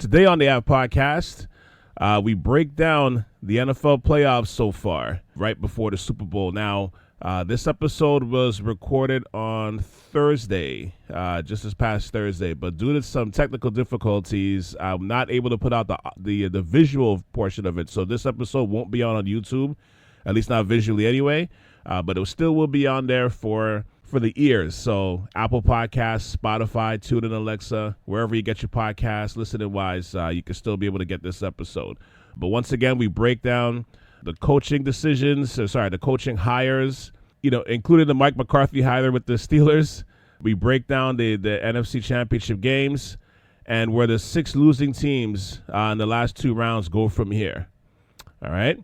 Today on the Ave Podcast, we break down the NFL playoffs so far, right before the Super Bowl. Now, this episode was recorded on Thursday, just this past Thursday, but due to some technical difficulties, I'm not able to put out the visual portion of it. So this episode won't be on YouTube, at least not visually anyway, but it still will be on there for the ears. So Apple Podcasts, Spotify, TuneIn, Alexa, wherever you get your podcasts, listening wise, you can still be able to get this episode. But once again, we break down the coaching decisions, the coaching hires, including the Mike McCarthy hire with the Steelers. We break down the NFC Championship games and where the 6 losing teams in the last 2 rounds go from here. All right.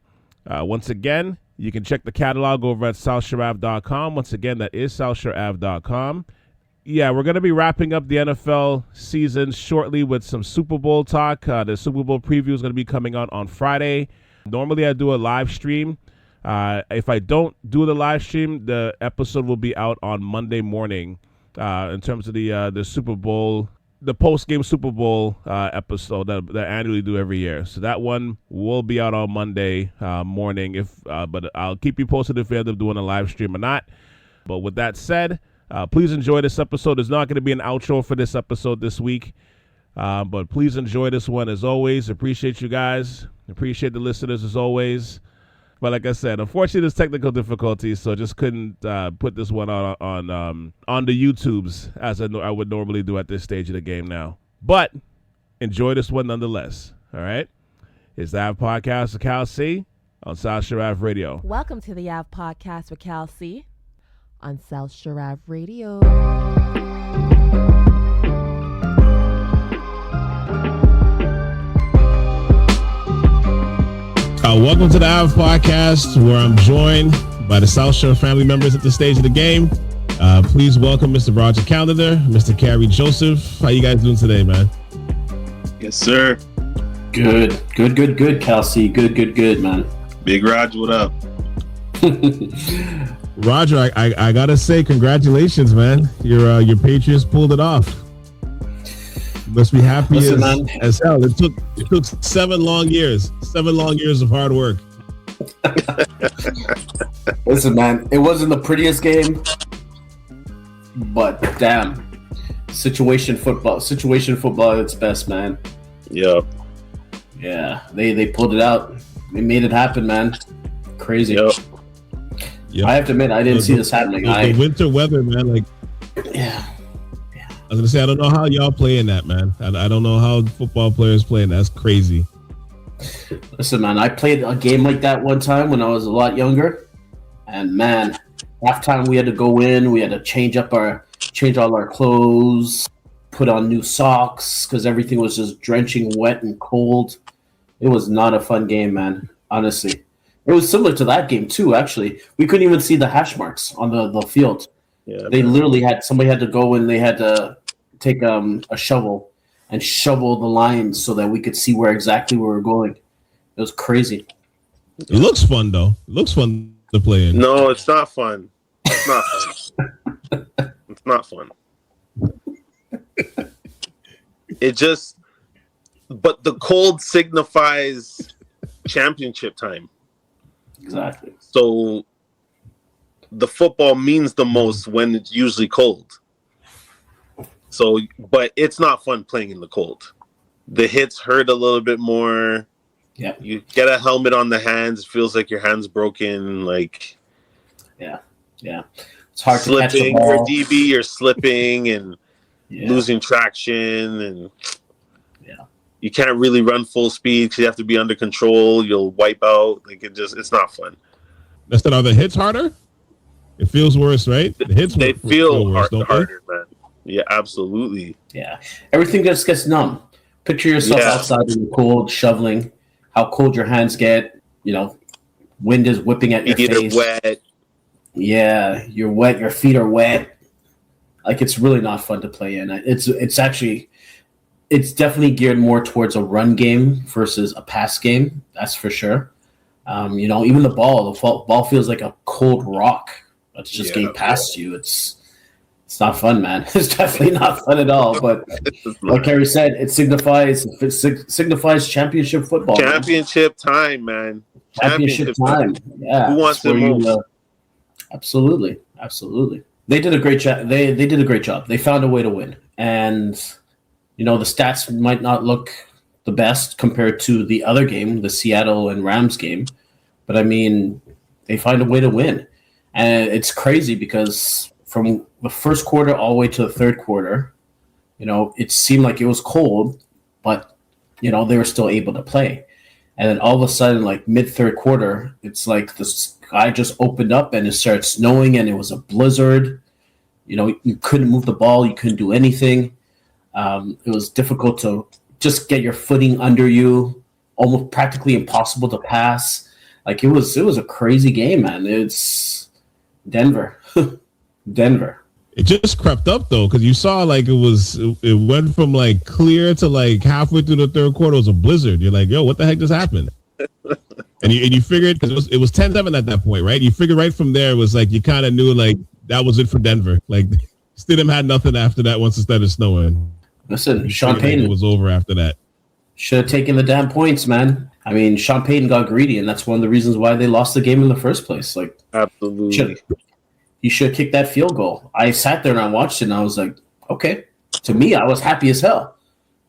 Once again, you can check the catalog over at SouthShoreAve.com. Once again, that is SouthShoreAve.com. Yeah, we're going to be wrapping up the NFL season shortly with some Super Bowl talk. The Super Bowl preview is going to be coming out on Friday. Normally, I do a live stream. If I don't do the live stream, the episode will be out on Monday morning in terms of the Super Bowl, the post-game Super Bowl episode that I annually do every year. So that one will be out on Monday morning. But I'll keep you posted if we end up doing a live stream or not. But with that said, please enjoy this episode. There's not going to be an outro for this episode this week. But please enjoy this one as always. Appreciate you guys. Appreciate the listeners as always. But like I said, unfortunately, there's technical difficulties, so just couldn't put this one on the YouTubes as I would normally do at this stage of the game now. But enjoy this one nonetheless. All right? It's the Ave Podcast with Cal C on South Shore Ave Radio. Welcome to the Ave Podcast with Cal C on South Shore Ave Radio. Welcome to the Ave Podcast, where I'm joined by the South Shore family members at the stage of the game. Please welcome Mr. Roger Calendar, Mr. Carrie Joseph. How you guys doing today, man? Yes, sir. Good, Cal C. Good, man. Big Roger, what up? Roger, I gotta say, congratulations, man. Your Patriots pulled it off. You must be happy as hell. It took 7 long years. 7 long years of hard work. Listen, man, it wasn't the prettiest game, but damn, situation football at its best, man. Yep. Yeah, they pulled it out. They made it happen, man. Crazy. Yep. I have to admit, I didn't see this happening. The winter weather, man. Yeah. I was gonna say, I don't know how y'all playing that, man. I don't know how football players playing. That's crazy. Listen, man, I played a game like that one time when I was a lot younger, and man, halftime we had to go in. We had to change all our clothes, put on new socks because everything was just drenching wet and cold. It was not a fun game, man. Honestly, it was similar to that game too. Actually, we couldn't even see the hash marks on the field. Yeah, they literally somebody had to go and they had to take a shovel and shovel the lines so that we could see where exactly we were going. It was crazy. It looks fun though. It looks fun to play in. No, it's not fun. It's not fun. It's not fun. But the cold signifies championship time. Exactly. So the football means the most when it's usually cold. So, but it's not fun playing in the cold. The hits hurt a little bit more. Yeah. You get a helmet on the hands. It feels like your hand's broken. Like, yeah. It's hard to catch the ball. Your DB, you're slipping and losing traction, and you can't really run full speed because you have to be under control. You'll wipe out. Like it's not fun. Are the hits harder? It feels worse, right? The hits they feel harder, man. Yeah, absolutely. Yeah, everything just gets numb. Picture yourself outside in the cold, shoveling. How cold your hands get. Wind is whipping at your face. Wet. Yeah, you're wet. Your feet are wet. Like it's really not fun to play in. It's definitely geared more towards a run game versus a pass game. That's for sure. Even the ball feels like a cold rock. That's just getting past you. It's It's not fun, man. It's definitely not fun at all. But like Harry said, it signifies championship football. Championship time, man. Championship time. Yeah. Who wants it most? Absolutely. They did a great job. They did a great job. They found a way to win. And the stats might not look the best compared to the other game, the Seattle and Rams game. But I mean, they find a way to win. And it's crazy because from the first quarter all the way to the third quarter, it seemed like it was cold, but, they were still able to play. And then all of a sudden, like mid-third quarter, it's like the sky just opened up and it started snowing and it was a blizzard. You couldn't move the ball. You couldn't do anything. It was difficult to just get your footing under you, almost practically impossible to pass. Like it was a crazy game, man. It's Denver. Denver. It just crept up though, because you saw like it went from like clear to like halfway through the third quarter was a blizzard. You're like, yo, what the heck just happened? and you figured, because it was 10-7 at that point, right? You figured right from there, it was like you kind of knew like that was it for Denver. Like Stidham had nothing after that once it started snowing. Listen, Sean Payton was over after that. Should have taken the damn points, man. I mean, Sean Payton got greedy, and that's one of the reasons why they lost the game in the first place. Like, absolutely. He should have kicked that field goal. I sat there and I watched it, and I was like, okay. To me, I was happy as hell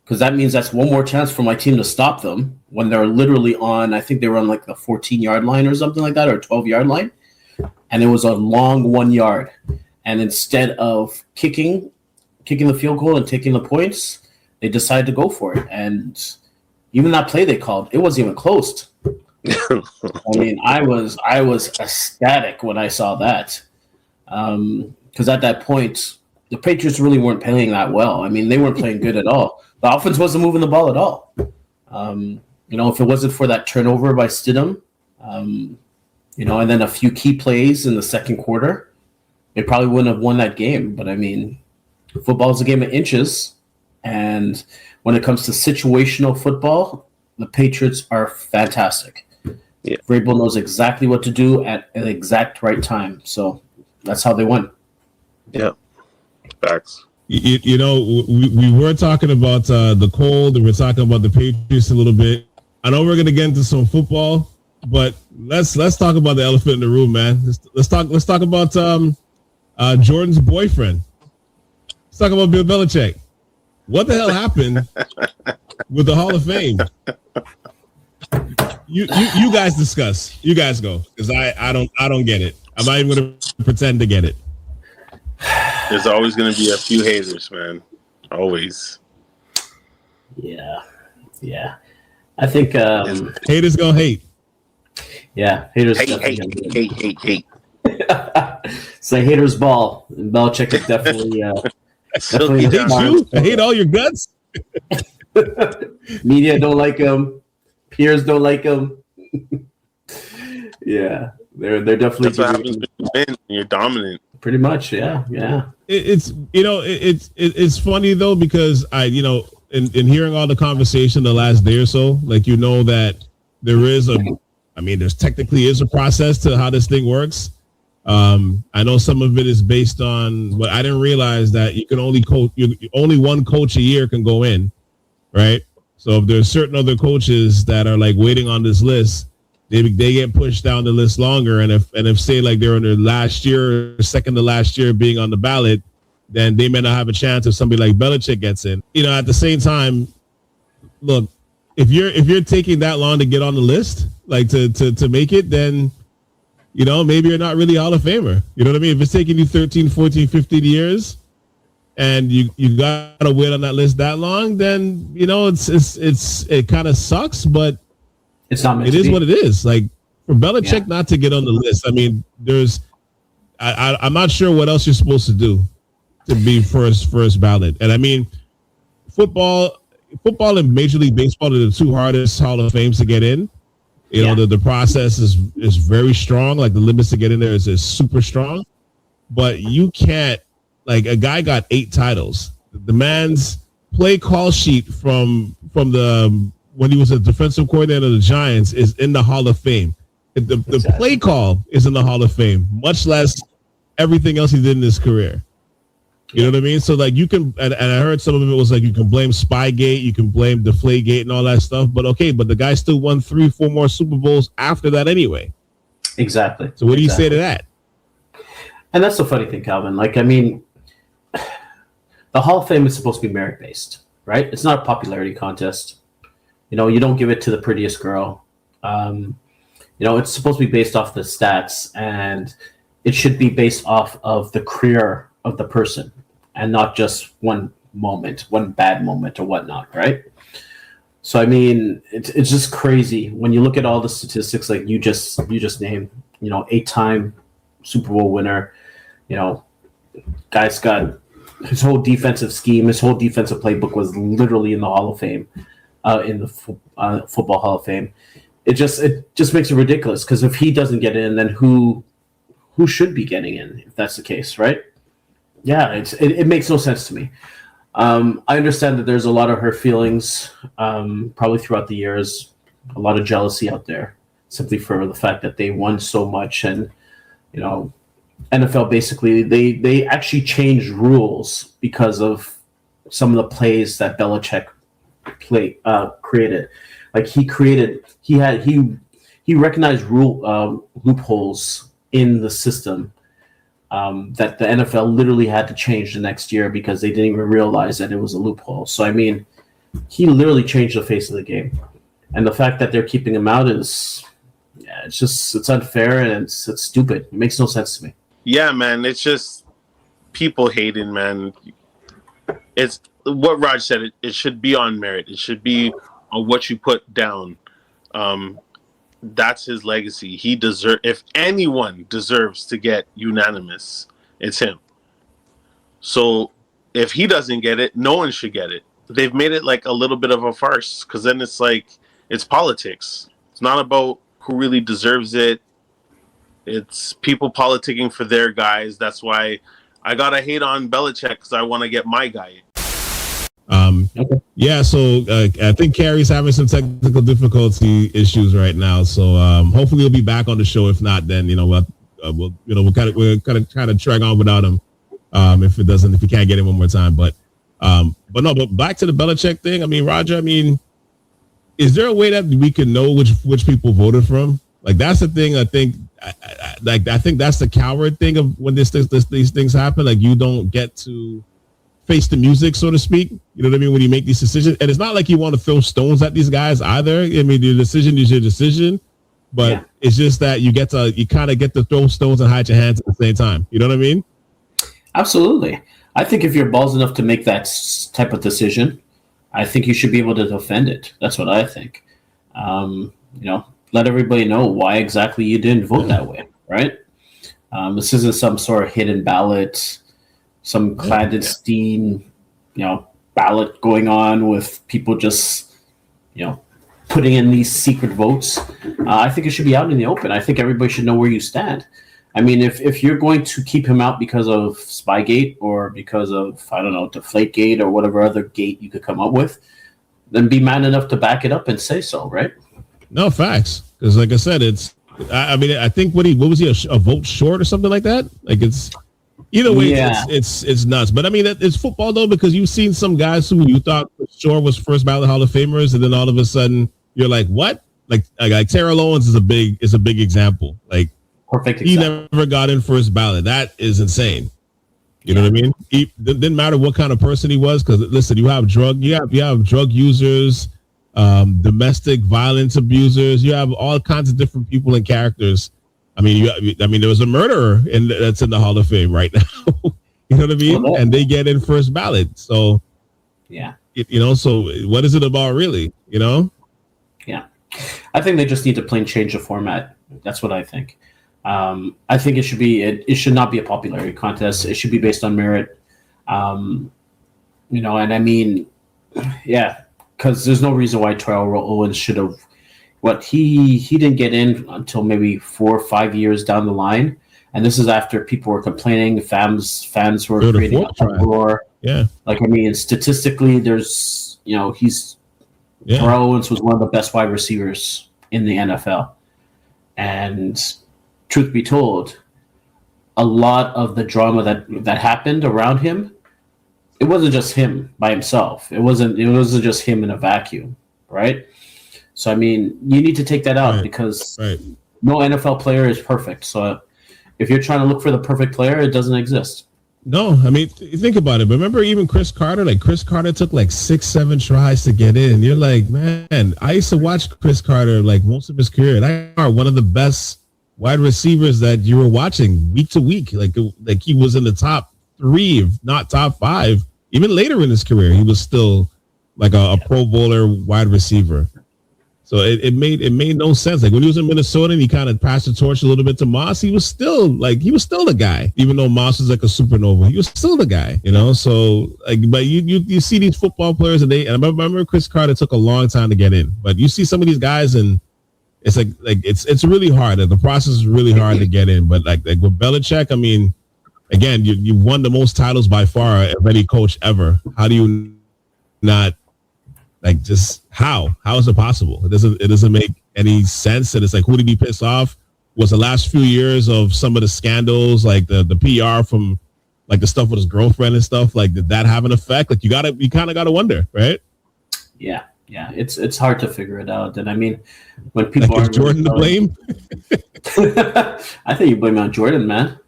because that means that's one more chance for my team to stop them when they're literally on, I think they were on like the 14-yard line or something like that, or 12-yard line, and it was a long 1 yard. And instead of kicking the field goal and taking the points, they decided to go for it. And even that play they called, it wasn't even close. I mean, I was ecstatic when I saw that. Because at that point, the Patriots really weren't playing that well. I mean, they weren't playing good at all. The offense wasn't moving the ball at all. If it wasn't for that turnover by Stidham, and then a few key plays in the second quarter, they probably wouldn't have won that game. But I mean, football is a game of inches. And when it comes to situational football, the Patriots are fantastic. Yeah. Vrabel knows exactly what to do at the exact right time. So that's how they won. Yeah. Facts. We were talking about the cold, and we're talking about the Patriots a little bit. I know we're going to get into some football, but let's talk about the elephant in the room, man. Let's talk about Jordan's boyfriend. Let's talk about Bill Belichick. What the hell happened with the Hall of Fame? You guys discuss. You guys go, because I don't get it. I'm not even going to pretend to get it. There's always going to be a few haters, man. Always. Yeah. I think haters gonna hate. Yeah, haters. Hate. It's a hater's ball. And Belichick is definitely. I hate all your guts. Media don't like him. Peers don't like him. Yeah, they're definitely. That's what happens when you win. You're dominant. Pretty much, yeah. It's funny though, because in hearing all the conversation the last day or so, like that there's technically is a process to how this thing works. I know some of it is based on, but I didn't realize that you can only coach. Only one coach a year can go in, right? So if there's certain other coaches that are like waiting on this list, they get pushed down the list longer. And if say like they're in their last year, or second to last year being on the ballot, then they may not have a chance if somebody like Belichick gets in. At the same time, look, if you're taking that long to get on the list, like to make it, then maybe you're not really a Hall of Famer. You know what I mean? If it's taking you 13, 14, 15 years and you got to wait on that list that long, then, it kind of sucks, but it's not meant it to is be. what it is. Like for Belichick not to get on the list, I mean, I'm not sure what else you're supposed to do to be first ballot. And I mean, football and Major League Baseball are the two hardest Hall of Fames to get in. The process is very strong. Like the limits to get in there is super strong, but you can't, like a guy got 8 titles. The man's play call sheet from the when he was a defensive coordinator of the Giants is in the Hall of Fame. The play call is in the Hall of Fame, much less everything else he did in his career. You know what I mean? So like you can, and I heard some of it was like you can blame Spygate, you can blame Deflategate and all that stuff. But okay, but the guy still won 3-4 more Super Bowls after that anyway. Exactly. So what do you say to that? And that's the funny thing, Calvin. Like, I mean, the Hall of Fame is supposed to be merit-based, right? It's not a popularity contest. You know, you don't give it to the prettiest girl. You know, it's supposed to be based off the stats, and it should be based off of the career of the person and not just one moment, one bad moment or whatnot, right? So, I mean, it's just crazy when you look at all the statistics like you just named, you know, 8-time Super Bowl winner, you know, guy's got his whole defensive scheme, his whole defensive playbook was literally in the Hall of Fame, in the Football Hall of Fame. It just makes it ridiculous because if he doesn't get in, then who should be getting in if that's the case, right? Yeah, it makes no sense to me. I understand that there's a lot of hurt feelings, probably throughout the years, a lot of jealousy out there, simply for the fact that they won so much. And, you know, NFL basically, they actually changed rules because of some of the plays that Belichick created. Like he recognized loopholes in the system that the NFL literally had to change the next year because they didn't even realize that it was a loophole. So, I mean, he literally changed the face of the game. And the fact that they're keeping him out is, yeah, it's unfair and it's stupid. It makes no sense to me. Yeah, man, it's just people hating, man. It's what Raj said. It should be on merit. It should be on what you put down. That's his legacy. If anyone deserves to get unanimous, it's him. So if he doesn't get it, no one should get it. They've made it like a little bit of a farce because then it's like it's politics. It's not about who really deserves it. It's people politicking for their guys. That's why I gotta hate on Belichick because I want to get my guy. Okay. Yeah, so I think Carrie's having some technical difficulty issues right now. So hopefully he'll be back on the show. If not, then we'll kind of try to drag on without him. If he can't get him one more time. But back to the Belichick thing. I mean, Roger. I mean, is there a way that we can know which people voted from? Like that's the thing. I think. I think that's the coward thing of when these things happen. Like you don't get to face the music, so to speak. You know what I mean? When you make these decisions, and it's not like you want to throw stones at these guys either. I mean, your decision is your decision, but It's just that you kind of get to throw stones and hide your hands at the same time. You know what I mean? Absolutely. I think if you're balls enough to make that type of decision, I think you should be able to defend it. That's what I think. Let everybody know why exactly you didn't vote that way, right? This isn't some sort of hidden ballot, some clandestine, ballot going on with people just, putting in these secret votes. I think it should be out in the open. I think everybody should know where you stand. I mean, if you're going to keep him out because of Spygate or because of, I don't know, Deflategate or whatever other gate you could come up with, then be man enough to back it up and say so, right? No, facts. Because like I said, I think what was he, a vote short or something like that? Like it's, either way, it's nuts. But I mean, it's football though, because you've seen some guys who you thought for sure was first ballot Hall of Famers, and then all of a sudden you're like, what? Like Terrell Owens is a big example. Like perfect example. He never got in first ballot. That is insane. You know what I mean? It didn't matter what kind of person he was, because listen, you have drug users, domestic violence abusers. You have all kinds of different people and characters. I mean, there was a murderer that's in the Hall of Fame right now. You know what I mean? Well, and they get in first ballot. So, yeah. So what is it about really? Yeah. I think they just need to plain change the format. That's what I think. I think it should not be a popularity contest. It should be based on merit. And I mean, yeah, because there's no reason why Terrell Owens should have. He didn't get in until maybe 4 or 5 years down the line, and this is after people were complaining, fans were creating an uproar. Yeah, like I mean, statistically, there's Terrell Owens was one of the best wide receivers in the NFL, and truth be told, a lot of the drama that happened around him it wasn't just him by himself. It wasn't just him in a vacuum, right? So I mean, you need to take that out because no NFL player is perfect. So if you're trying to look for the perfect player, it doesn't exist. No, I mean, think about it. Remember even Chris Carter? Like, Chris Carter took like 6-7 tries to get in. You're like, man, I used to watch Chris Carter like most of his career. And I are one of the best wide receivers that you were watching week to week. Like he was in the top 3, if not top 5. Even later in his career, he was still like a Pro Bowler wide receiver. So it made no sense. Like when he was in Minnesota and he kind of passed the torch a little bit to Moss, he was still the guy. Even though Moss was like a supernova, he was still the guy, you know? So like, but you see these football players and I remember Chris Carter took a long time to get in, but you see some of these guys and it's like it's really hard. The process is really hard to get in. But like with Belichick, I mean, again, you won the most titles by far of any coach ever. How do you not? Like, just how is it possible? It doesn't make any sense. And it's like, who did he piss off? Was the last few years of some of the scandals, like the PR from like the stuff with his girlfriend and stuff, like did that have an effect? Like you kind of gotta wonder, right? Yeah, it's hard to figure it out. And I mean, when people like, is Jordan to blame? I think you blame it on Jordan, man.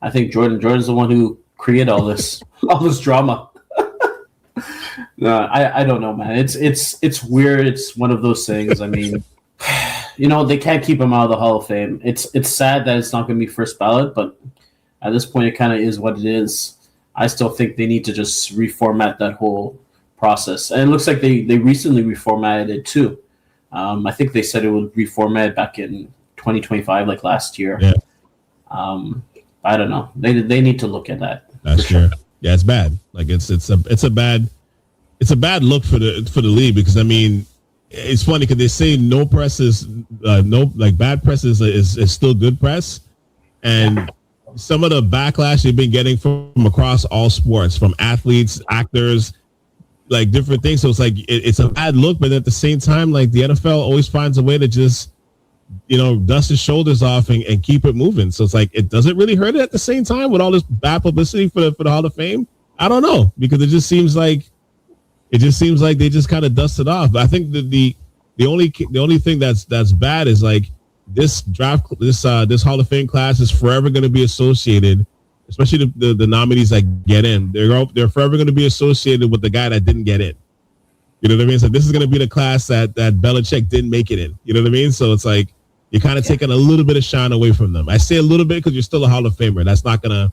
I think Jordan's the one who created all this drama. No, I don't know, man. It's weird. It's one of those things. I mean, you know, they can't keep him out of the Hall of Fame. It's sad that it's not going to be first ballot, but at this point, it kind of is what it is. I still think they need to just reformat that whole process. And it looks like they recently reformatted it too. I think they said it would reformat back in 2025, like last year. Yeah. I don't know. They need to look at that. That's true. Yeah, it's bad. Like it's a bad look for the league because I mean it's funny because they say no press is bad press is still good press, and some of the backlash they've been getting from across all sports, from athletes, actors, like different things. So it's like it's a bad look, but at the same time, like the NFL always finds a way to just, you know, dust his shoulders off and keep it moving. So it's like it doesn't really hurt it at the same time with all this bad publicity for the Hall of Fame. I don't know, because it just seems like they just kind of dust it off. But I think that the only thing that's bad is like this draft, this Hall of Fame class is forever going to be associated, especially the nominees that get in. They're forever going to be associated with the guy that didn't get in. You know what I mean? So this is going to be the class that Belichick didn't make it in. You know what I mean? So it's like you're kind of taking a little bit of shine away from them. I say a little bit because you're still a Hall of Famer. That's not gonna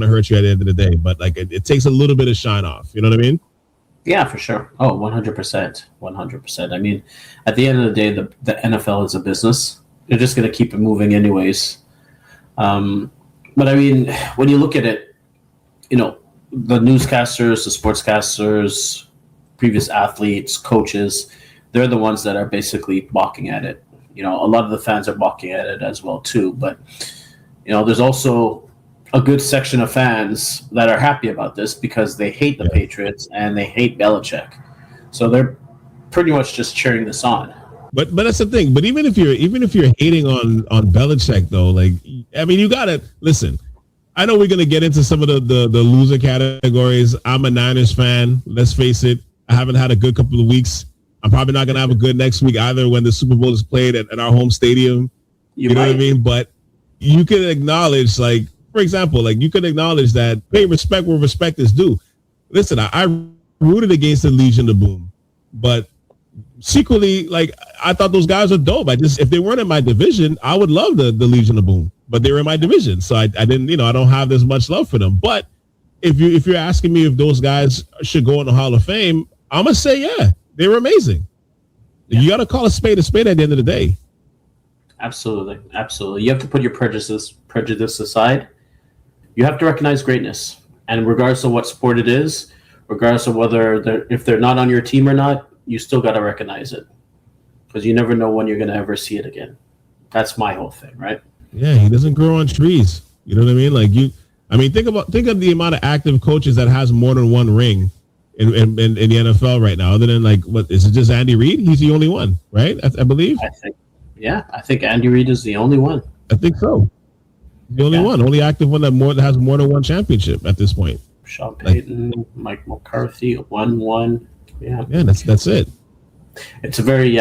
hurt you at the end of the day. But like it takes a little bit of shine off. You know what I mean? Yeah, for sure. Oh, 100%. 100%. I mean, at the end of the day, the NFL is a business. They're just going to keep it moving anyways. But I mean, when you look at it, you know, the newscasters, the sportscasters, previous athletes, coaches, they're the ones that are basically balking at it. You know, a lot of the fans are balking at it as well, too. But, you know, there's also a good section of fans that are happy about this because they hate the Patriots and they hate Belichick. So they're pretty much just cheering this on. But that's the thing. But even if you're hating on Belichick, though, like, I mean, you gotta listen. I know we're gonna get into some of the loser categories. I'm a Niners fan. Let's face it. I haven't had a good couple of weeks. I'm probably not gonna have a good next week either when the Super Bowl is played at our home stadium. You know what I mean? But you can acknowledge, like, for example, like you could acknowledge that pay respect where respect is due. Listen, I rooted against the Legion of Boom, but secretly, like, I thought those guys were dope. If they weren't in my division, I would love the Legion of Boom, but they were in my division. So I didn't, you know, I don't have this much love for them. But if you're asking me if those guys should go in the Hall of Fame, I'm going to say, yeah, they were amazing. Yeah. You got to call a spade at the end of the day. Absolutely. Absolutely. You have to put your prejudice aside. You have to recognize greatness. And regardless of what sport it is, regardless of if they're not on your team or not, you still got to recognize it, because you never know when you're going to ever see it again. That's my whole thing, right? Yeah, he doesn't grow on trees. You know what I mean? Like think of the amount of active coaches that has more than one ring in the NFL right now. Other than, like, what is it? Just Andy Reid? He's the only one, right? I believe. I think Andy Reid is the only one. I think so. The only one, only active one that has more than one championship at this point. Sean Payton, Mike McCarthy, 1-1. Yeah, that's it. It's a very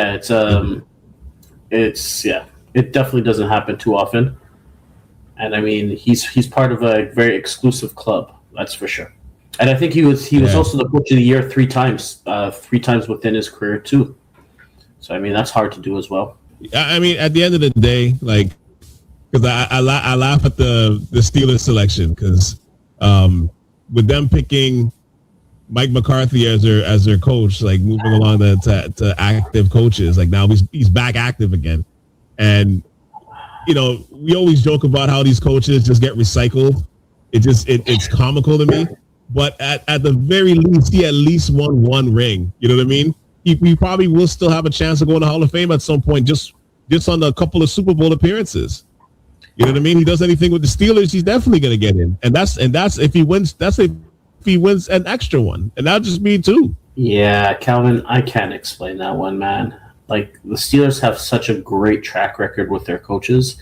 it definitely doesn't happen too often. And I mean, he's part of a very exclusive club, that's for sure. And I think he was also the coach of the year three times within his career too. So I mean, that's hard to do as well. I mean, at the end of the day, like, because I laugh at the Steelers selection because with them picking Mike McCarthy as their coach, like moving along to active coaches, like now he's back active again, and you know, we always joke about how these coaches just get recycled. It's comical to me. But at the very least, he at least won one ring. You know what I mean? He probably will still have a chance to go in the Hall of Fame at some point, just on a couple of Super Bowl appearances. You know what I mean? He does anything with the Steelers, he's definitely going to get in. And that's if he wins. That's if he wins an extra one, and that'll just be two. Yeah, Calvin, I can't explain that one, man. Like, the Steelers have such a great track record with their coaches.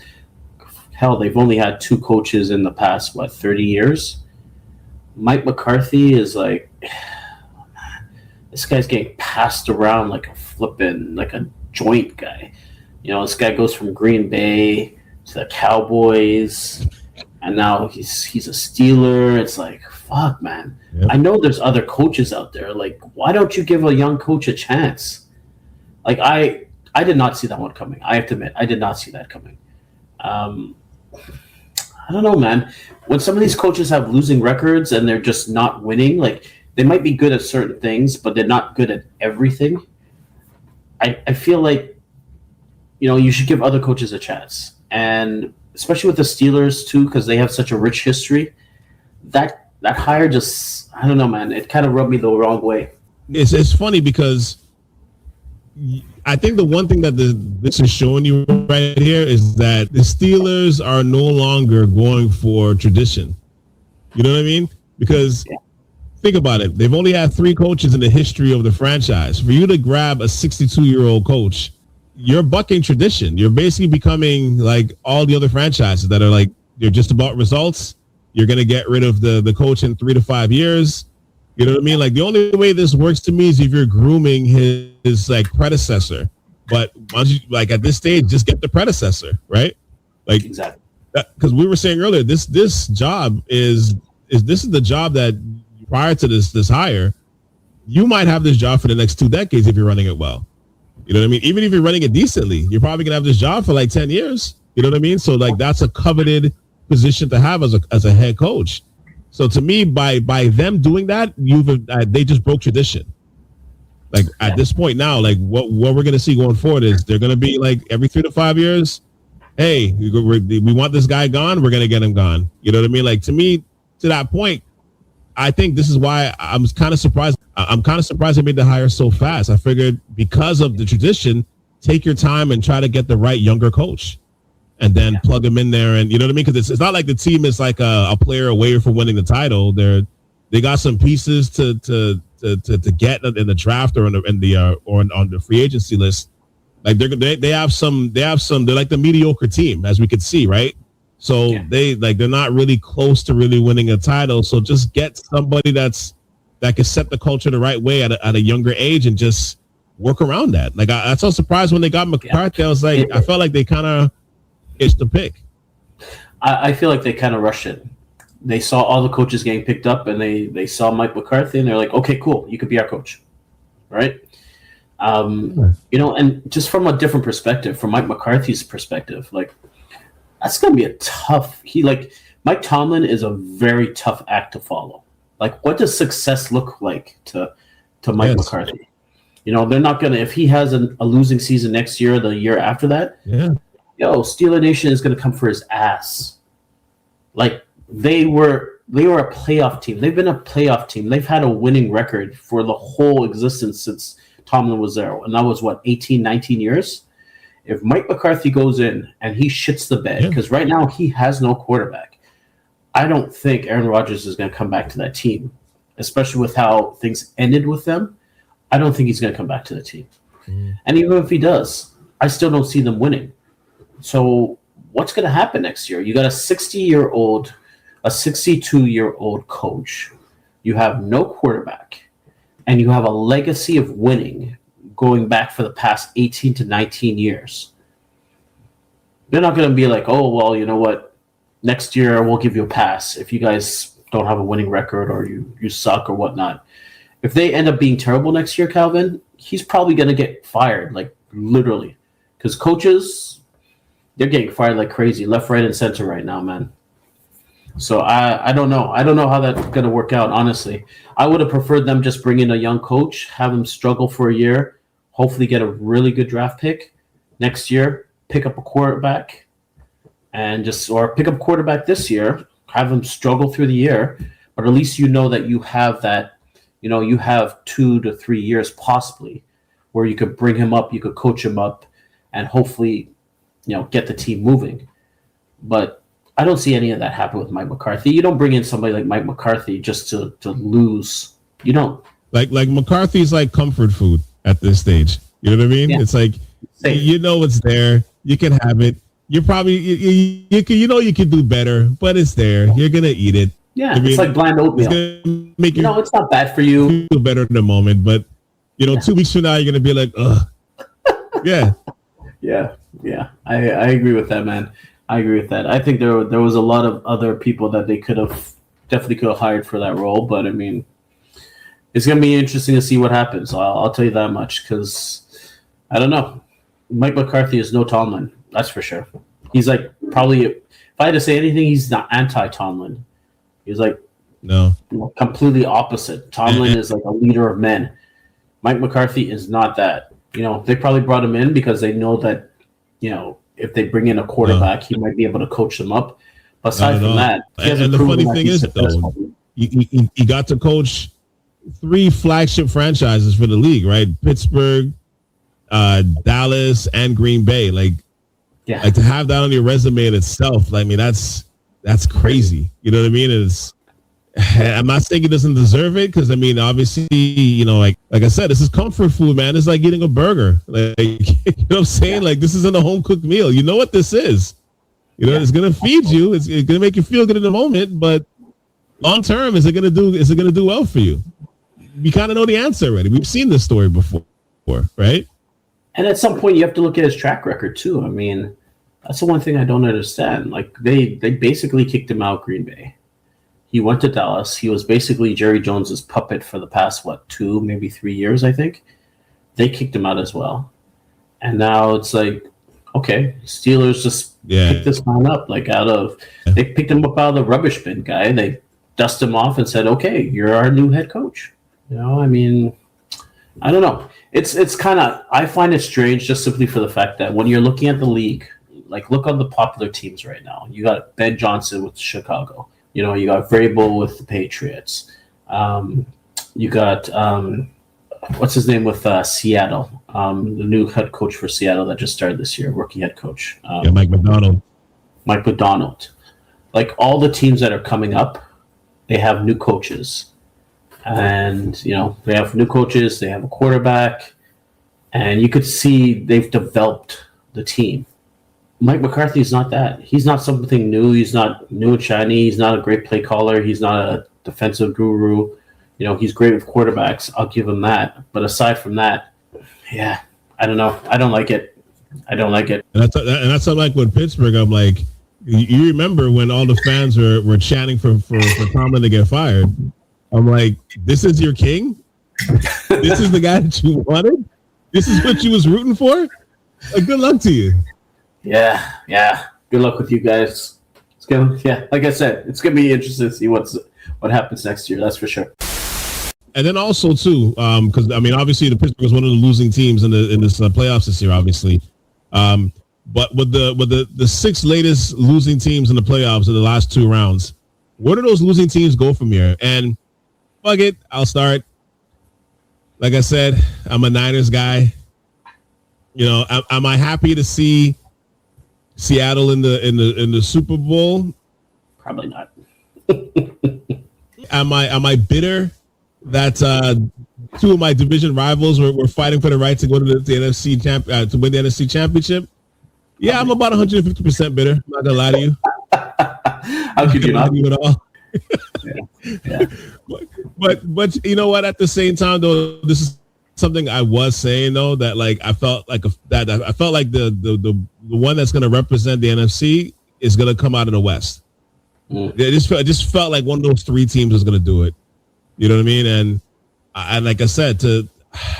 Hell, they've only had two coaches in the past, 30 years? Mike McCarthy is like, this guy's getting passed around like a joint guy. You know, this guy goes from Green Bay to the Cowboys, and now he's a Steeler. It's like, fuck, man. Yep. I know there's other coaches out there. Like, why don't you give a young coach a chance? Like, I did not see that one coming. I have to admit, I did not see that coming. I don't know, man. When some of these coaches have losing records and they're just not winning, like, they might be good at certain things, but they're not good at everything. I feel like, you know, you should give other coaches a chance. And especially with the Steelers, too, because they have such a rich history, that hire just, I don't know, man. It kind of rubbed me the wrong way. It's funny because I think the one thing that this is showing you right here is that the Steelers are no longer going for tradition. You know what I mean? Because think about it. They've only had 3 coaches in the history of the franchise. For you to grab a 62-year-old coach, you're bucking tradition. You're basically becoming like all the other franchises that are like, they're just about results. You're going to get rid of the coach in 3 to 5 years. You know what I mean? Like, the only way this works to me is if you're grooming his like predecessor. But once you, like, at this stage, just get the predecessor, right? Like, exactly. Because we were saying earlier, this job is the job that prior to this hire, you might have this job for the next 2 decades if you're running it well. You know what I mean? Even if you're running it decently, you're probably gonna have this job for like 10 years. You know what I mean? So like, that's a coveted position to have as a head coach. So to me, by them doing that, they just broke tradition. Like, at this point now, like what we're gonna see going forward is they're gonna be like every 3 to 5 years. Hey, we want this guy gone. We're gonna get him gone. You know what I mean? Like, to me, to that point, I think this is why I'm kind of surprised. I'm kind of surprised they made the hire so fast. I figured because of the tradition, take your time and try to get the right younger coach, and then plug him in there. And you know what I mean? Because it's not like the team is like a player away from winning the title. They got some pieces to get in the draft or on the free agency list. Like, they have some. They're like the mediocre team, as we could see, right? So they're not really close to really winning a title. So just get somebody that can set the culture the right way at a younger age and just work around that. Like, I was so surprised when they got McCarthy. I was like, I felt like they kind of itched the pick. I feel like they kind of rushed it. They saw all the coaches getting picked up, and they saw Mike McCarthy, and they're like, okay, cool, you could be our coach, right? You know, and just from a different perspective, from Mike McCarthy's perspective, like, that's going to be a tough. Mike Tomlin is a very tough act to follow. Like, what does success look like to Mike McCarthy? You know, they're not going to, if he has a losing season next year or the year after that, Steeler Nation is going to come for his ass. Like, they were a playoff team. They've been a playoff team. They've had a winning record for the whole existence since Tomlin was there. And that was, 18, 19 years? If Mike McCarthy goes in and he shits the bed, because right now he has no quarterback, I don't think Aaron Rodgers is going to come back to that team, especially with how things ended with them. I don't think he's going to come back to the team. And even if he does, I still don't see them winning. So what's going to happen next year? You got a 62-year-old coach you have no quarterback, and you have a legacy of winning going back for the past 18 to 19 years. They're not going to be like, oh, well, you know what? Next year we'll give you a pass if you guys don't have a winning record or you suck or whatnot. If they end up being terrible next year, Calvin, he's probably going to get fired, like literally. Because coaches, they're getting fired like crazy, left, right, and center right now, man. So I don't know. I don't know how that's going to work out, honestly. I would have preferred them just bring in a young coach, have him struggle for a year, hopefully get a really good draft pick next year, pick up a quarterback, or pick up a quarterback this year, have him struggle through the year, but at least you know that you have that, you have 2 to 3 years possibly where you could bring him up, you could coach him up, and hopefully, get the team moving. But I don't see any of that happen with Mike McCarthy. You don't bring in somebody like Mike McCarthy just to lose. You don't. Like McCarthy's like comfort food at this stage. You know what I mean? Yeah. It's like, you know it's there. You can have it. You're probably, you can do better, but it's there. You're going to eat it. Yeah, it's like bland oatmeal. It's make it's not bad for you. Feel better in the moment, but, 2 weeks from now, you're going to be like, ugh. Yeah. Yeah. I agree with that, man. I agree with that. I think there was a lot of other people that they definitely could have hired for that role, but I mean, it's going to be interesting to see what happens. I'll tell you that much because I don't know. Mike McCarthy is no Tomlin, that's for sure. He's like probably, if I had to say anything, he's not anti-Tomlin. He's like completely opposite. Tomlin is like a leader of men. Mike McCarthy is not that. They probably brought him in because they know that, if they bring in a quarterback, he might be able to coach them up. But aside from that, and the funny thing is, though, he got to coach 3 flagship franchises for the league, right? Pittsburgh, Dallas, and Green Bay. Like to have that on your resume in itself, I mean, that's crazy. You know what I mean? I'm not saying he doesn't deserve it because, I mean, obviously, like I said, this is comfort food, man. It's like eating a burger. Like, you know what I'm saying? Like, this isn't a home-cooked meal. You know what this is. It's going to feed you. It's going to make you feel good in the moment, but long term, is it going to do well for you? We kind of know the answer already. We've seen this story before, right? And at some point, you have to look at his track record, too. I mean, that's the one thing I don't understand. Like, they basically kicked him out of Green Bay. He went to Dallas. He was basically Jerry Jones's puppet for the past, 2, maybe 3 years, I think. They kicked him out as well. And now it's like, okay, Steelers just picked this man up. They picked him up out of the rubbish bin, guy. They dusted him off and said, okay, you're our new head coach. I mean, I don't know. It's kind of, I find it strange just simply for the fact that when you're looking at the league, like look on the popular teams right now. You got Ben Johnson with Chicago. You got Vrabel with the Patriots. You got what's his name with Seattle? The new head coach for Seattle that just started this year, rookie head coach. Mike Macdonald. Mike Macdonald. Like all the teams that are coming up, they have new coaches, and they have new coaches. They have a quarterback, and you could see they've developed the team. Mike McCarthy is not that. He's not something new. He's not new and shiny. He's not a great play caller. He's not a defensive guru. He's great with quarterbacks. I'll give him that. But aside from that, I don't know. I don't like it. And that's like with Pittsburgh. I'm like, you remember when all the fans were chanting for Tomlin to get fired? I'm like, this is your king? This is the guy that you wanted? This is what you was rooting for? Like, good luck to you. Yeah. Good luck with you guys. Like I said, it's gonna be interesting to see what happens next year. That's for sure. And then also too, because I mean, obviously the Pittsburgh was one of the losing teams in this playoffs this year, obviously. But with the 6 latest losing teams in the playoffs in the last 2 rounds, where do those losing teams go from here? And fuck it, I'll start. Like I said, I'm a Niners guy. Am I happy to see Seattle in the Super Bowl? Probably not. Am I bitter that 2 of my division rivals were fighting for the right to go to the NFC to win the NFC Championship? Yeah, I'm about 150% bitter. I'm not gonna lie to you. How could you not? At all. Yeah. But you know what? At the same time, though, this is something I was saying though, that like I felt like the one that's going to represent the NFC is going to come out of the West. It just felt like one of those three teams was going to do it. You know what I mean? And like I said,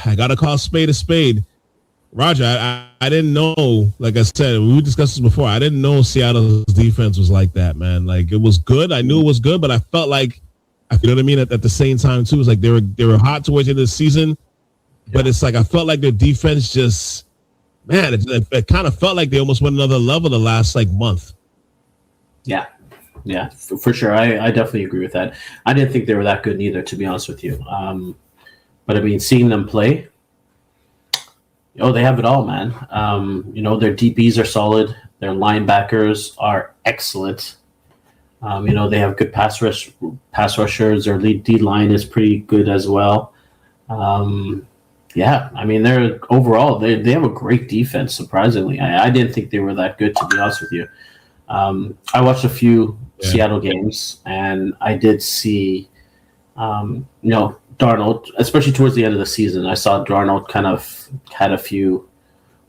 I got to call spade a spade. Roger, I didn't know, like I said, we discussed this before, I didn't know Seattle's defense was like that, man. Like, it was good. I knew it was good, but I felt like, you know what I mean? At the same time, too, it's like they were hot towards the end of the season, but it's like I felt like their defense just, man, it kind of felt like they almost went another level the last, like, month. Yeah, for sure. I definitely agree with that. I didn't think they were that good neither, to be honest with you. But, I mean, seeing them play, they have it all, man. Their DBs are solid. Their linebackers are excellent. They have good pass rushers. Their lead D line is pretty good as well. They're overall they have a great defense. Surprisingly, I didn't think they were that good, to be honest with you. I watched a few Seattle games, and I did see, Darnold, especially towards the end of the season. I saw Darnold kind of had a few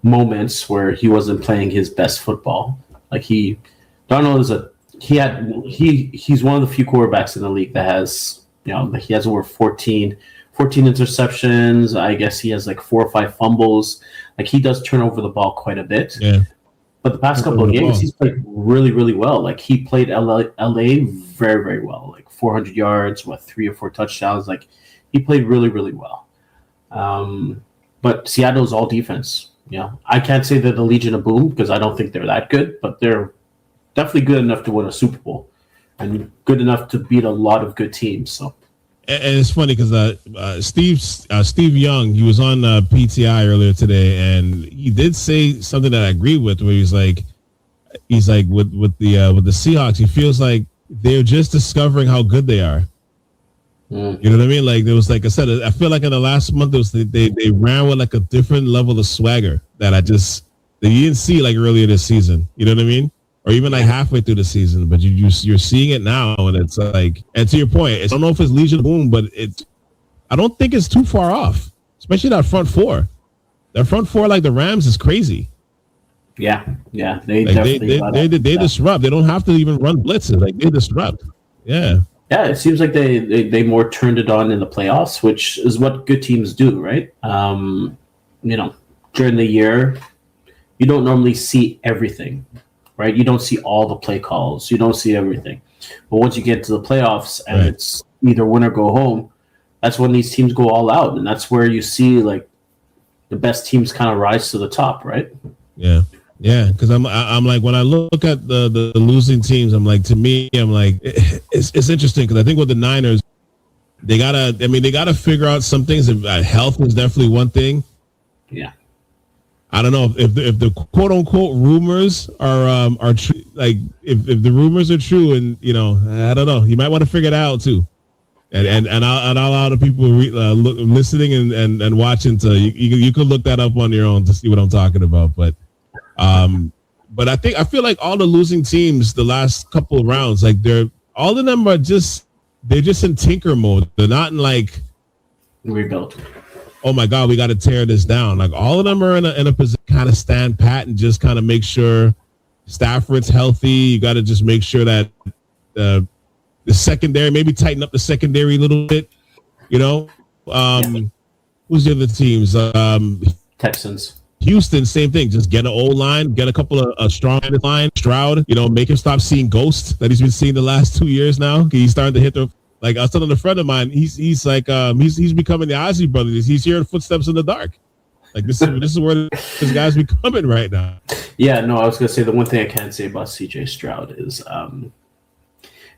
moments where he wasn't playing his best football. Like he's one of the few quarterbacks in the league that has, he has over 14 interceptions. I guess he has like 4 or 5 fumbles. Like he does turn over the ball quite a bit. Yeah. But the past couple of games, he's played really, really well. Like he played LA very, very well. Like 400 yards, 3 or 4 touchdowns. Like he played really, really well. But Seattle's all defense. I can't say they're the Legion of Boom because I don't think they're that good, but they're definitely good enough to win a Super Bowl and good enough to beat a lot of good teams. So. And it's funny because Steve Young, he was on PTI earlier today, and he did say something that I agree with, where he's like with the Seahawks, he feels like they're just discovering how good they are. You know what I mean? Like there was, like I said, I feel like in the last month they ran with like a different level of swagger that you didn't see like earlier this season. You know what I mean? Or even like halfway through the season, but you're seeing it now, and it's like, and to your point, I don't know if it's Legion of Boom, but I don't think it's too far off, especially that front four. That front four, like the Rams, is crazy. Yeah, they disrupt. They don't have to even run blitzes. Like they disrupt. Yeah. Yeah, it seems like they more turned it on in the playoffs, which is what good teams do, right? During the year, you don't normally see everything, right? You don't see all the play calls. You don't see everything. But once you get to the playoffs and it's either win or go home, that's when these teams go all out. And that's where you see like the best teams kind of rise to the top, right? Yeah. Yeah, because I'm like, when I look at the losing teams, I'm like, to me, I'm like, it's interesting because I think with the Niners, they gotta figure out some things. Health is definitely one thing. Yeah, I don't know if the quote unquote rumors are true. Like if the rumors are true, and I don't know, you might want to figure it out too. And I'll allow the people listening and watching to you could look that up on your own to see what I'm talking about, but. But I feel like all the losing teams the last couple of rounds, like all of them they're just in tinker mode. They're not in like rebuild. Oh my God, we got to tear this down. Like all of them are in a position kind of stand pat and just kind of make sure Stafford's healthy. You got to just make sure that the secondary, maybe tighten up the secondary a little bit. Who's the other teams? Texans. Houston, same thing. Just get an O-line, get a couple of strong line. Stroud, make him stop seeing ghosts that he's been seeing the last 2 years now. He's starting to hit like I was telling a friend of mine, he's like he's becoming the Ozzy brothers. He's hearing footsteps in the dark. Like this is where this guy's becoming right now. Yeah, no, I was gonna say the one thing I can say about CJ Stroud is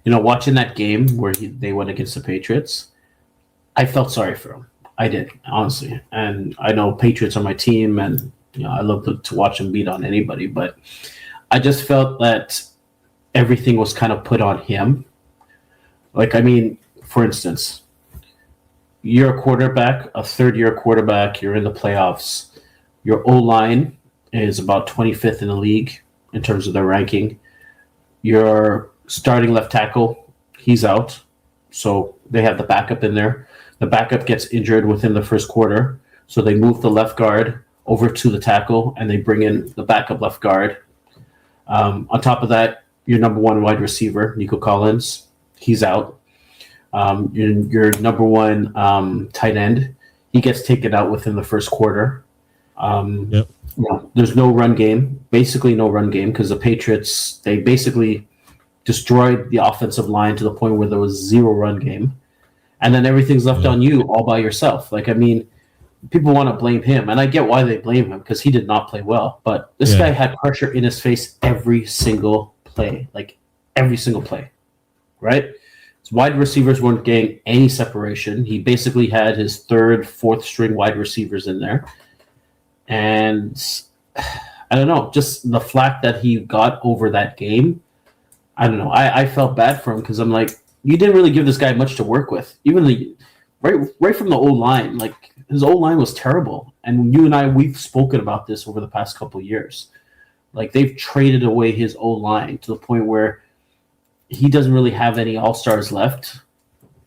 watching that game where they went against the Patriots, I felt sorry for him. I did, honestly. And I know Patriots are my team, and I love to watch them beat on anybody, but I just felt that everything was kind of put on him. Like, I mean, for instance, you're a quarterback, a third-year quarterback, you're in the playoffs. Your O-line is about 25th in the league in terms of their ranking. Your starting left tackle, he's out. So they have the backup in there. The backup gets injured within the first quarter. So they move the left guard over to the tackle, and they bring in the backup left guard. On top of that, your number one wide receiver, Nico Collins, he's out. Your number one tight end, he gets taken out within the first quarter. There's no run game, basically no run game, because the Patriots, they basically destroyed the offensive line to the point where there was zero run game. And then everything's left on you all by yourself. Like, I mean, people want to blame him, and I get why they blame him because he did not play well. But this guy had pressure in his face every single play, right? His wide receivers weren't getting any separation. He basically had his third, fourth string wide receivers in there. And I don't know, just the flack that he got over that game, I don't know. I felt bad for him because I'm like, you didn't really give this guy much to work with. Even right from the O-line, like his O-line was terrible. And you and I, we've spoken about this over the past couple of years. Like they've traded away his O-line to the point where he doesn't really have any all-stars left.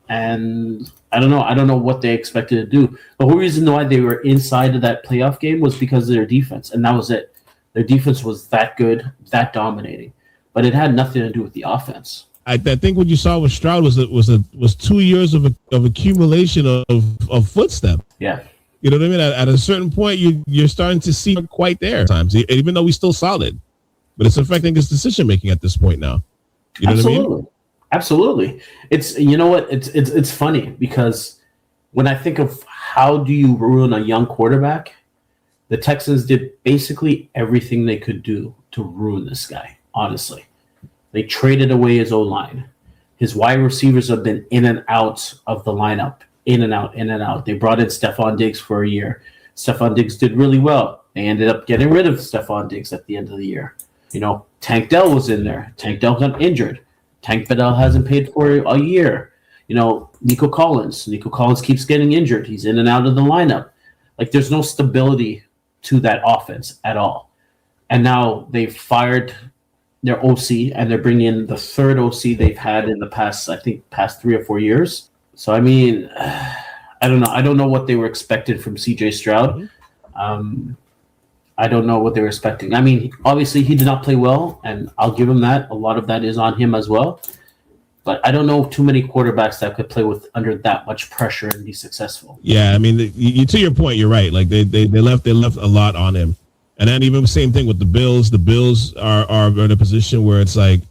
And I don't know what they expected to do. The whole reason why they were inside of that playoff game was because of their defense, and that was it. Their defense was that good, that dominating, but it had nothing to do with the offense. I think what you saw with Stroud was 2 years of accumulation of footsteps. Yeah, you know what I mean. At a certain point, you're starting to see quite there at times, even though he's still solid, but it's affecting his decision making at this point now. You know Absolutely. what I mean? Absolutely. It's, you know what? It's funny because when I think of how do you ruin a young quarterback, the Texans did basically everything they could do to ruin this guy. Honestly, they traded away his O-line. His wide receivers have been in and out of the lineup, in and out, in and out. They brought in Stephon Diggs for a year. Stephon Diggs did really well. They ended up getting rid of Stephon Diggs at the end of the year. You know, Tank Dell was in there. Tank Dell got injured. Tank Bedell hasn't paid for a year. You know, Nico Collins keeps getting injured. He's in and out of the lineup. Like, there's no stability to that offense at all. And now they've fired their OC, and they're bringing in the third OC they've had in the past 3 or 4 years. So, I mean, I don't know. I don't know what they were expected from CJ Stroud. I don't know what they were expecting. I mean, obviously he did not play well, and I'll give him that. A lot of that is on him as well. But I don't know too many quarterbacks that could play with under that much pressure and be successful. Yeah, I mean, to your point, you're right. Like they left a lot on him, and then even the same thing with the Bills. The Bills are in a position where it's like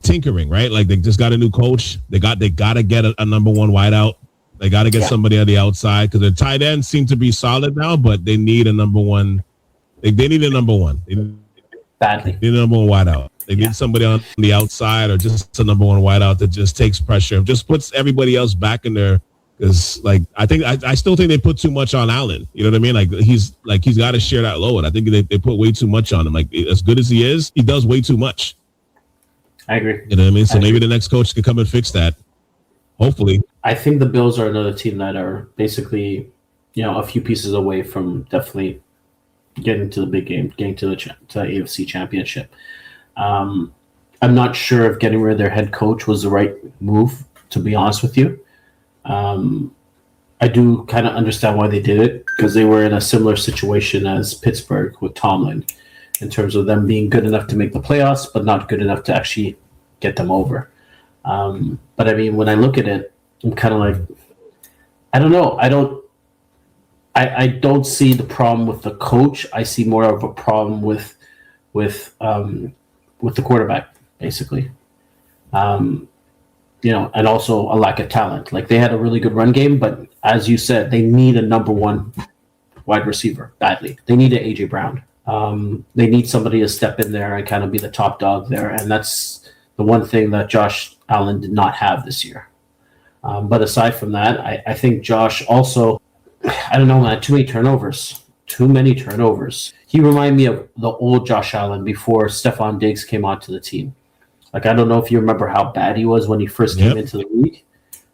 tinkering, right? Like they just got a new coach. They got to get a number one wideout. They got to get somebody on the outside because their tight ends seem to be solid now, but they need a number one. They need a number one. Badly. They need a number one wideout. They need somebody on the outside or just a number one wideout that just takes pressure, just puts everybody else back in there. Because, like, I still think they put too much on Allen. You know what I mean? He's got to share that load. I think they put way too much on him. Like, as good as he is, he does way too much. I agree. You know what I mean? So maybe the next coach could come and fix that. Hopefully. I think the Bills are another team that are basically, a few pieces away from definitely getting to the big game, getting to the AFC Championship. I'm not sure if getting rid of their head coach was the right move, to be honest with you. I do kind of understand why they did it because they were in a similar situation as Pittsburgh with Tomlin in terms of them being good enough to make the playoffs, but not good enough to actually get them over. But I mean, when I look at it, I'm kind of like, I don't know. I don't see the problem with the coach. I see more of a problem with the quarterback, basically. And also a lack of talent. Like they had a really good run game, but as you said, they need a number one wide receiver badly. They need an AJ Brown. They need somebody to step in there and kind of be the top dog there, and that's the one thing that Josh Allen did not have this year. But aside from that, I think Josh also, I don't know, man, too many turnovers. He reminded me of the old Josh Allen before Stephon Diggs came onto the team. Like, I don't know if you remember how bad he was when he first came into the league.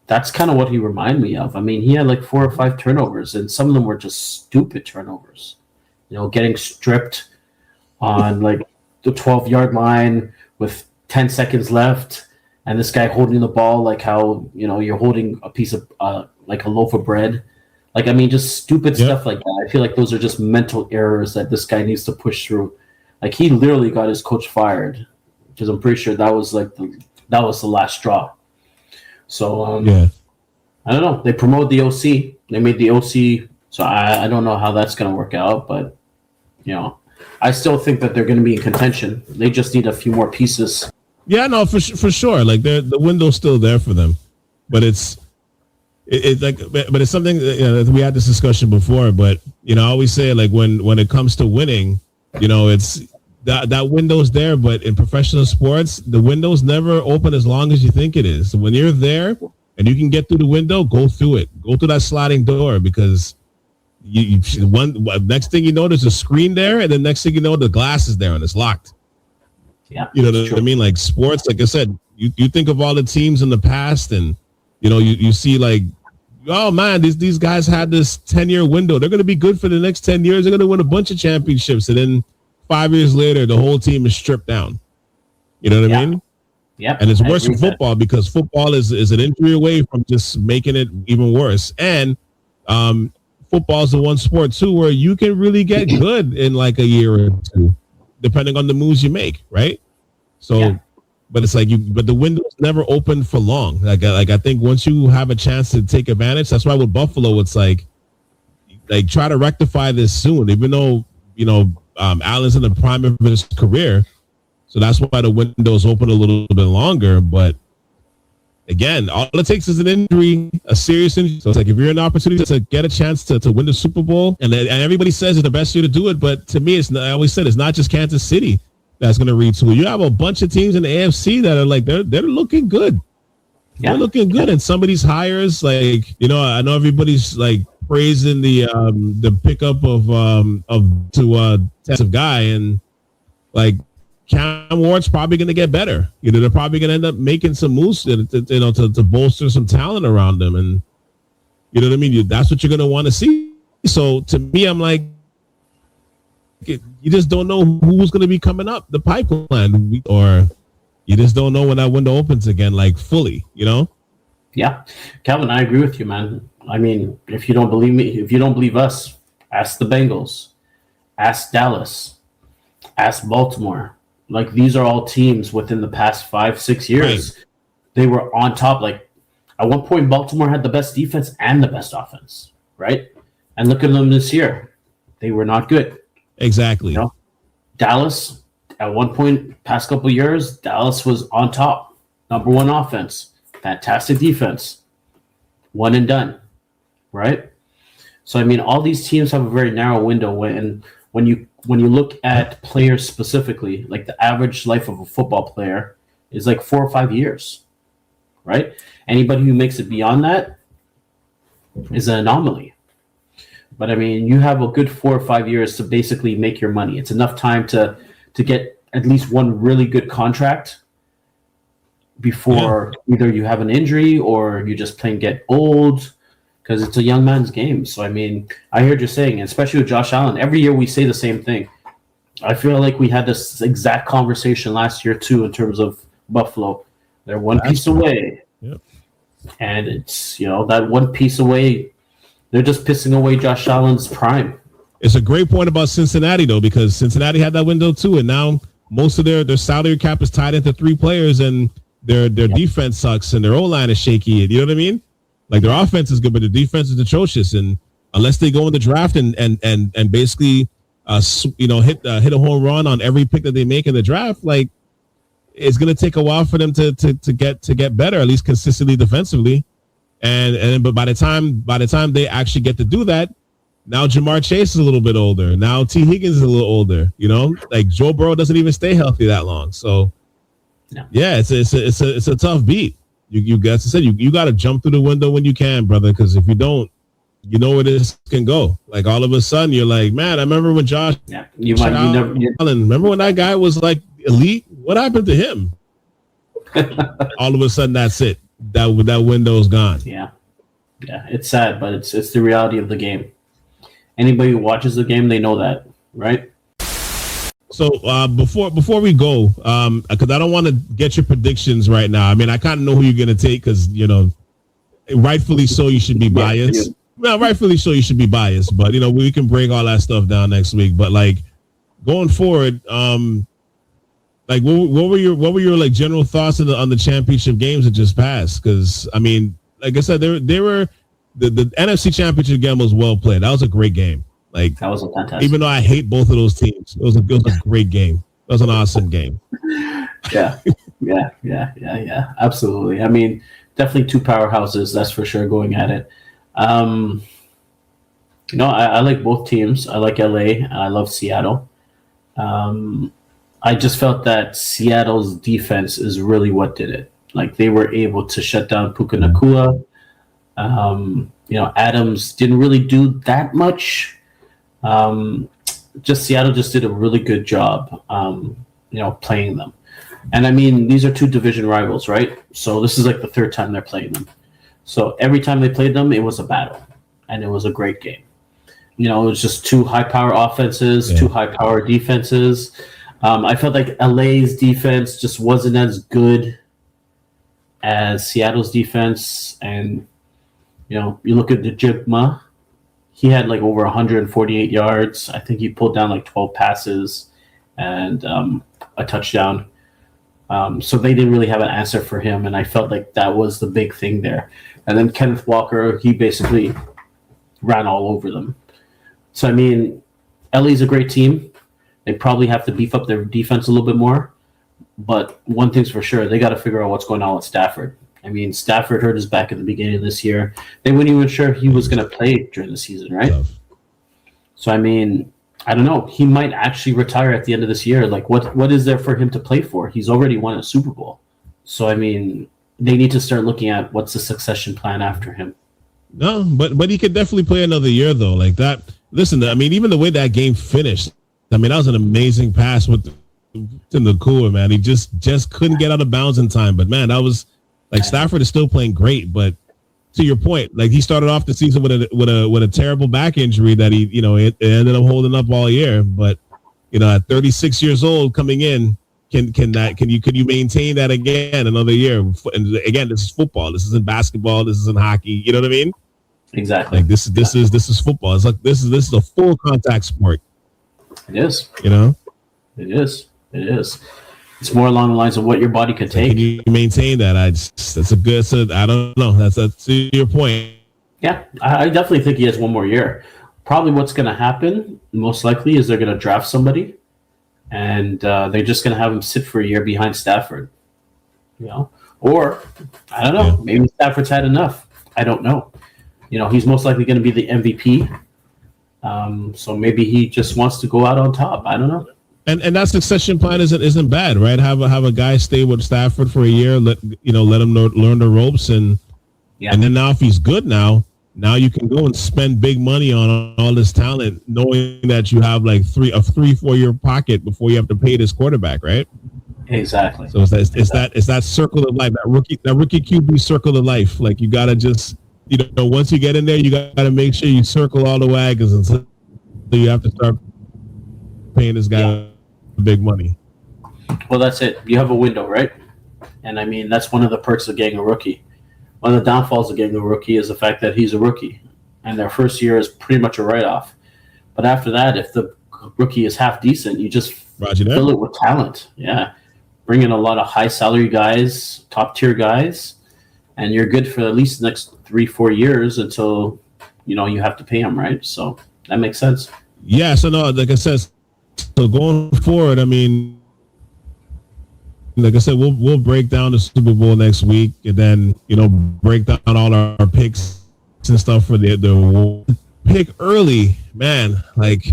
That's kind of what he reminded me of. I mean, he had like 4 or 5 turnovers, and some of them were just stupid turnovers. Getting stripped on like the 12-yard line with 10 seconds left, and this guy holding the ball like how you're holding a piece of like a loaf of bread. Like, I mean, just stupid stuff like that. I feel like those are just mental errors that this guy needs to push through. Like, he literally got his coach fired because I'm pretty sure that was the last straw. So I don't know. They promoted the OC. They made the OC. So I don't know how that's going to work out, but I still think that they're going to be in contention. They just need a few more pieces. Yeah, no, for sure. Like, the window's still there for them, but it's something we had this discussion before. But I always say, like, when it comes to winning, it's that window's there. But in professional sports, the window's never open as long as you think it is. So when you're there and you can get through the window, go through it. Go through that sliding door, because next thing you know, there's a screen there, and then next thing you know, the glass is there and it's locked. Yeah, you know what I mean? Like, sports, like I said, you think of all the teams in the past, and you see, like, oh man, these guys had this 10-year window. They're going to be good for the next 10 years. They're going to win a bunch of championships, and then 5 years later, the whole team is stripped down. You know what I mean? Yeah. And it's worse in football, because football is an injury away from just making it even worse. And football is the one sport too where you can really get good in like a year or two, depending on the moves you make, right? So, but it's like but the window's never open for long. Like I think once you have a chance to take advantage, that's why with Buffalo, it's like try to rectify this soon, even though Allen's in the prime of his career, so that's why the window's open a little bit longer. But again, all it takes is an injury, a serious injury. So it's like, if you're an opportunity to get a chance to win the Super Bowl, and everybody says it's the best year to do it, but to me, I always said it's not just Kansas City that's going to retool. You have a bunch of teams in the AFC that are like, they're looking good. Yeah. They're looking good. And some of these hires, like, I know everybody's like praising the pickup of defensive guy, and like, Cam Ward's probably going to get better. They're probably going to end up making some moves to bolster some talent around them. And you know what I mean? That's what you're going to want to see. So to me, I'm like, you just don't know who's going to be coming up the pipeline, or you just don't know when that window opens again, like fully, Yeah. Calvin, I agree with you, man. I mean, if you don't believe me, if you don't believe us, ask the Bengals, ask Dallas, ask Baltimore. Like, these are all teams within the past 5-6 years. Right. They were on top. Like, at one point, Baltimore had the best defense and the best offense, right? And look at them this year. They were not good. Exactly. Dallas, at one point, past couple of years, Dallas was on top. Number one offense. Fantastic defense. One and done, right? So, I mean, all these teams have a very narrow window. When you look at players specifically, like the average life of a football player is like 4 or 5 years, right? Anybody who makes it beyond that is an anomaly. But I mean, you have a good 4 or 5 years to basically make your money. It's enough time to get at least one really good contract before either you have an injury or you just plain get old, because it's a young man's game. So, I mean, I heard you saying, especially with Josh Allen, every year we say the same thing. I feel like we had this exact conversation last year, too, in terms of Buffalo. They're one piece away. Yep. And it's, that one piece away, they're just pissing away Josh Allen's prime. It's a great point about Cincinnati, though, because Cincinnati had that window, too. And now most of their salary cap is tied into 3 players, and their defense sucks, and their O-line is shaky. You know what I mean? Like, their offense is good, but the defense is atrocious. And unless they go in the draft and basically, hit a home run on every pick that they make in the draft, like, it's going to take a while for them to get better, at least consistently defensively. But by the time they actually get to do that, now Jamar Chase is a little bit older. Now T. Higgins is a little older. Like, Joe Burrow doesn't even stay healthy that long. So, yeah, it's a tough beat. You guys said you got to jump through the window when you can, brother, because if you don't, where this can go. Like, all of a sudden, you're like, man, I remember when Josh Allen, remember when that guy was like elite? What happened to him? All of a sudden, that's it. That window's gone. Yeah, it's sad, but it's the reality of the game. Anybody who watches the game, they know that, right? So before we go, because I don't want to get your predictions right now. I mean, I kind of know who you're going to take because, rightfully so, you should be biased. Yeah. Well, rightfully so, you should be biased. But, we can break all that stuff down next week. But, going forward, what were your like general thoughts on the championship games that just passed? Because, I mean, like I said, they were the NFC Championship game was well played. That was a great game. Like, that was a fantastic. Even though I hate both of those teams, it was a great game. It was an awesome game. Yeah. Absolutely. I mean, definitely two powerhouses, that's for sure, going at it. I like both teams. I like LA. I love Seattle. I just felt that Seattle's defense is really what did it. Like, they were able to shut down Puka Nacua. Adams didn't really do that much. Seattle just did a really good job, playing them. And I mean, these are two division rivals, right? So this is like the third time they're playing them. So every time they played them, it was a battle, and it was a great game. It was just two high-power offenses, two high-power defenses. I felt like LA's defense just wasn't as good as Seattle's defense. And, you look at the Jigma, he had like over 148 yards. I think he pulled down like 12 passes and a touchdown. So they didn't really have an answer for him, and I felt like that was the big thing there. And then Kenneth Walker, he basically ran all over them. So, I mean, LA's a great team. They probably have to beef up their defense a little bit more. But one thing's for sure, they got to figure out what's going on with Stafford. I mean, Stafford hurt his back at the beginning of this year. They weren't even sure he was going to play during the season, right? So, I mean, I don't know. He might actually retire at the end of this year. Like, what is there for him to play for? He's already won a Super Bowl. So, I mean, they need to start looking at what's the succession plan after him. No, but he could definitely play another year, though. Like that. Listen, I mean, even the way that game finished, I mean, that was an amazing pass to Nacua, man. He just couldn't get out of bounds in time. But, man, that was like Stafford is still playing great. But to your point, like he started off the season with a terrible back injury that he, it ended up holding up all year. But, at 36 years old coming in, can you maintain that again another year? And again, this is football. This isn't basketball. This isn't hockey. You know what I mean? Exactly. Like this is football. It's like this is a full contact sport. It is. It is. It's more along the lines of what your body could take. Can you maintain that? I don't know. That's to your point. Yeah, I definitely think he has one more year. Probably what's going to happen, most likely, is they're going to draft somebody, and they're just going to have him sit for a year behind Stafford. Or I don't know. Yeah. Maybe Stafford's had enough. I don't know. He's most likely going to be the MVP. So maybe he just wants to go out on top. I don't know. And that succession plan isn't bad, right? Have a guy stay with Stafford for a year, let him learn the ropes, and then now if he's good now you can go and spend big money on all this talent, knowing that you have like 3-4 year pocket before you have to pay this quarterback, right? Exactly. So it's that circle of life, that rookie QB circle of life. Like you gotta just once you get in there, you gotta make sure you circle all the wagons, and so you have to start paying this guy big money. Well, that's it. You have a window, right? And I mean, that's one of the perks of getting a rookie. One of the downfalls of getting a rookie is the fact that he's a rookie, and their first year is pretty much a write-off. But after that, if the rookie is half decent, you just fill it with talent. Yeah. Bring in a lot of high salary guys, top tier guys, and you're good for at least the next 3-4 years until, you have to pay them, right? So that makes sense. Yeah. So no, like I said, so going forward, I mean, like I said, we'll break down the Super Bowl next week, and then break down all our picks and stuff for the pick early, man. Like,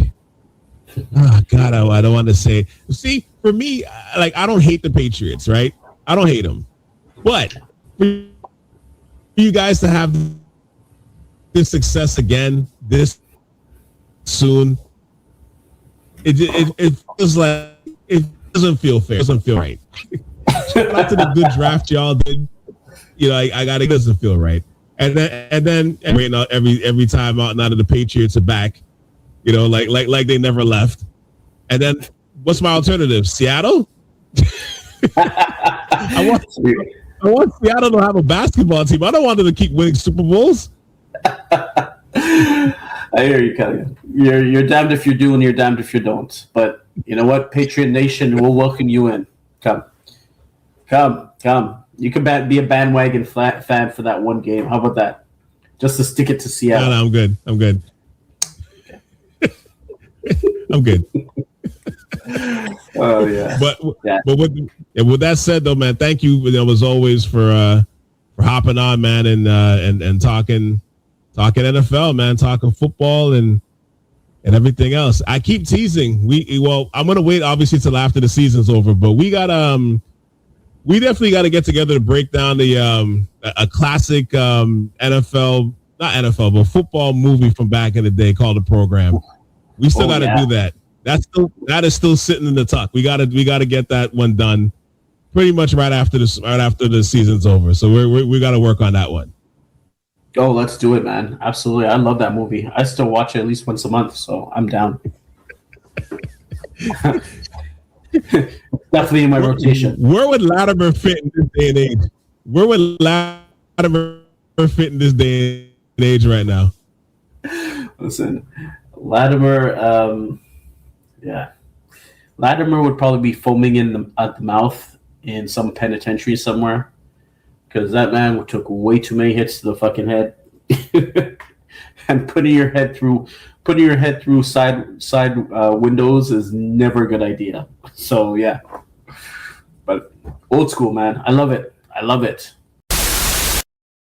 oh God, I don't want to say. See, for me, like I don't hate the Patriots, right? I don't hate them, but for you guys to have this success again this soon, it feels like it doesn't feel fair. It doesn't feel right. Shout out to the good draft y'all did. I got it. Doesn't feel right. And then every time out, now that the Patriots are back, like they never left. And then What's my alternative? Seattle? I want Seattle to have a basketball team. I don't want them to keep winning Super Bowls. I hear you, Kelly. You're damned if you do and you're damned if you don't. But you know what? Patriot Nation will welcome you in. Come. You can be a bandwagon fan for that one game. How about that? Just to stick it to Seattle. No, I'm good. I'm good. Oh yeah. But with that said, though, man, thank you as always for hopping on, man, and talking NFL, man, talking football and everything else. I keep teasing. I'm gonna wait obviously till after the season's over, but we definitely got to get together to break down the a classic NFL, not NFL, but football movie from back in the day called The Program. We still got to do that. That is still sitting in the tuck. We got to get that one done pretty much right after the season's over. So we got to work on that one. Oh, let's do it, man. Absolutely. I love that movie. I still watch it at least once a month, so I'm down. Definitely in my rotation. Where would Latimer fit in this day and age? Where would Latimer fit in this day and age right now? Listen, Latimer, Latimer would probably be foaming at the mouth in some penitentiary somewhere, because that man took way too many hits to the fucking head, and putting your head through side windows is never a good idea. So yeah, but old school, man, I love it.